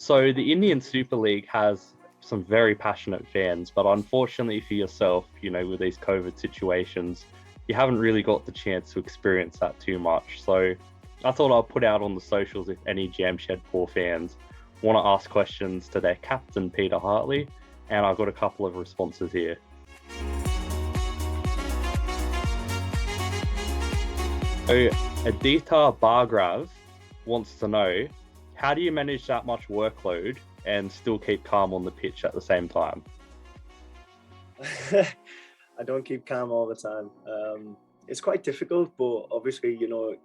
So the Indian Super League has some very passionate fans, but unfortunately for yourself, with these COVID situations, you haven't really got the chance to experience that too much. So I thought I'll put out on the socials if any Jamshedpur fans want to ask questions to their captain, Peter Hartley, and I've got a couple of responses here. So Aditya Bargrav wants to know, how do you manage that much workload and still keep calm on the pitch at the same time? I don't keep calm all the time. It's quite difficult, but obviously,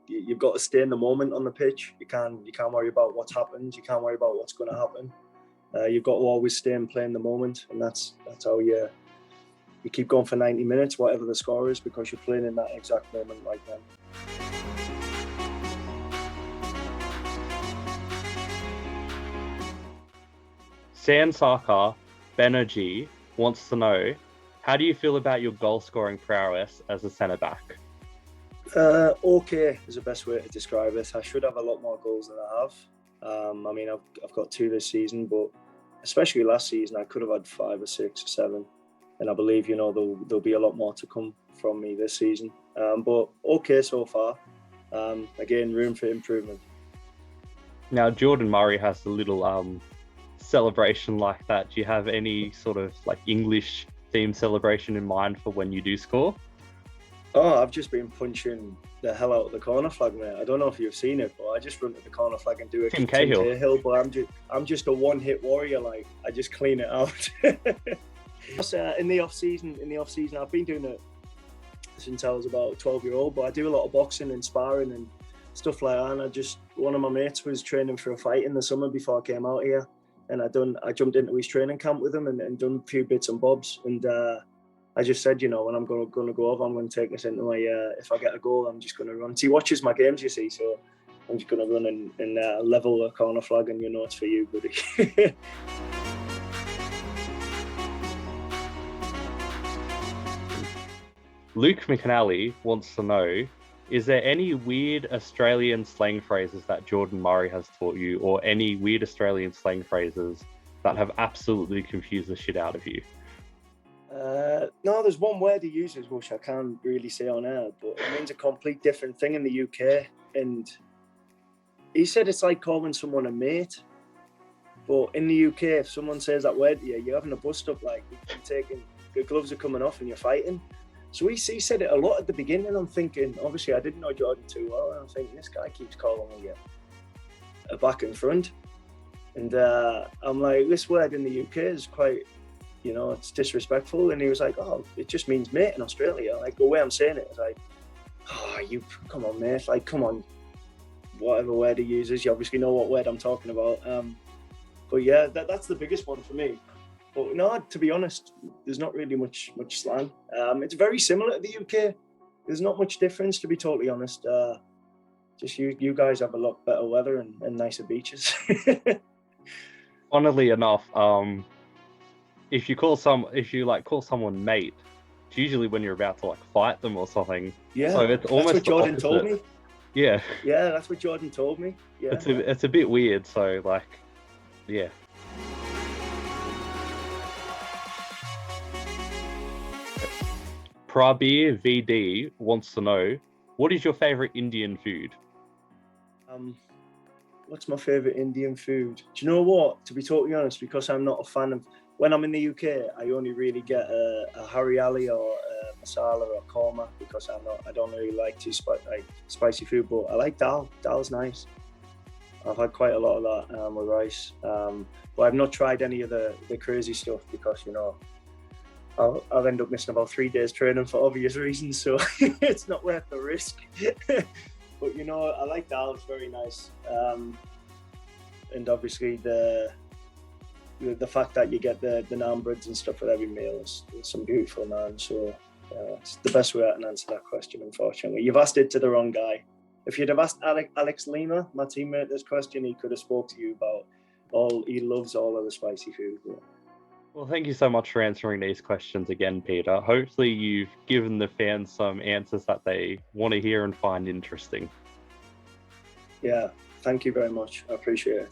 you've got to stay in the moment on the pitch. You can't worry about what's happened. You can't worry about what's going to happen. You've got to always stay and play in the moment, and that's how you keep going for 90 minutes, whatever the score is, because you're playing in that exact moment right then. Sansaka Banerjee wants to know, how do you feel about your goal-scoring prowess as a centre-back? Okay is the best way to describe it. I should have a lot more goals than I have. I've got 2 this season, but especially last season, I could have had 5 or 6 or 7. And I believe, there'll be a lot more to come from me this season. But okay so far. Again, room for improvement. Now, Jordan Murray has a little celebration like that. Do you have any sort of English themed celebration in mind for when you do score? Oh, I've just been punching the hell out of the corner flag, mate. I don't know if you've seen it, but I just run to the corner flag and do a Tim Cahill. But I'm just a one-hit warrior. I just clean it out. In the off season, I've been doing it since I was about 12-year-old. But I do a lot of boxing and sparring and stuff like that. And one of my mates was training for a fight in the summer before I came out here. And I jumped into his training camp with him and done a few bits and bobs. And I just said, when I'm going to go over, I'm going to take this into my, if I get a goal, I'm just going to run. He watches my games, you see, so I'm just going to run and level a corner flag, and it's for you, buddy. Luke McAnally wants to know, is there any weird Australian slang phrases that Jordan Murray has taught you, or any weird Australian slang phrases that have absolutely confused the shit out of you? No, there's one word he uses which I can't really say on air, but it means a complete different thing in the UK. And he said it's like calling someone a mate. But in the UK, if someone says that word to you, you're having a bust-up, the gloves are coming off and you're fighting. So he said it a lot at the beginning. I'm thinking, obviously I didn't know Jordan too well, and I'm thinking, this guy keeps calling me a back and front. And I'm like, this word in the UK is quite, it's disrespectful. And he was like, oh, it just means mate in Australia. The way I'm saying it is come on, mate. Come on, whatever word he uses, you obviously know what word I'm talking about. But yeah, that's the biggest one for me. But no, to be honest, there's not really much slang. It's very similar to the UK. There's not much difference, to be totally honest. Just you guys have a lot better weather and nicer beaches. Funnily enough, if you call someone mate, it's usually when you're about to fight them or something. Yeah, so it's almost that's what Jordan told me. Yeah, that's what Jordan told me. Yeah, it's a bit weird. So yeah. Prabir VD wants to know, what is your favorite Indian food? What's my favorite Indian food? Do you know what? To be totally honest, because I'm not a fan of, when I'm in the UK, I only really get a hariali or a masala or korma, because I don't really like spicy food, but I like dal. Dal's nice. I've had quite a lot of that with rice, but I've not tried any of the crazy stuff, because I'll end up missing about 3 days training for obvious reasons, so it's not worth the risk. But I like dal, it's very nice. And obviously the fact that you get the naan breads and stuff with every meal is some beautiful naan. So it's the best way I can answer that question, unfortunately. You've asked it to the wrong guy. If you'd have asked Alex Lima, my teammate, this question, he could have spoke to you about he loves all of the spicy food. Yeah. Well, thank you so much for answering these questions again, Peter. Hopefully you've given the fans some answers that they want to hear and find interesting. Yeah, thank you very much. I appreciate it.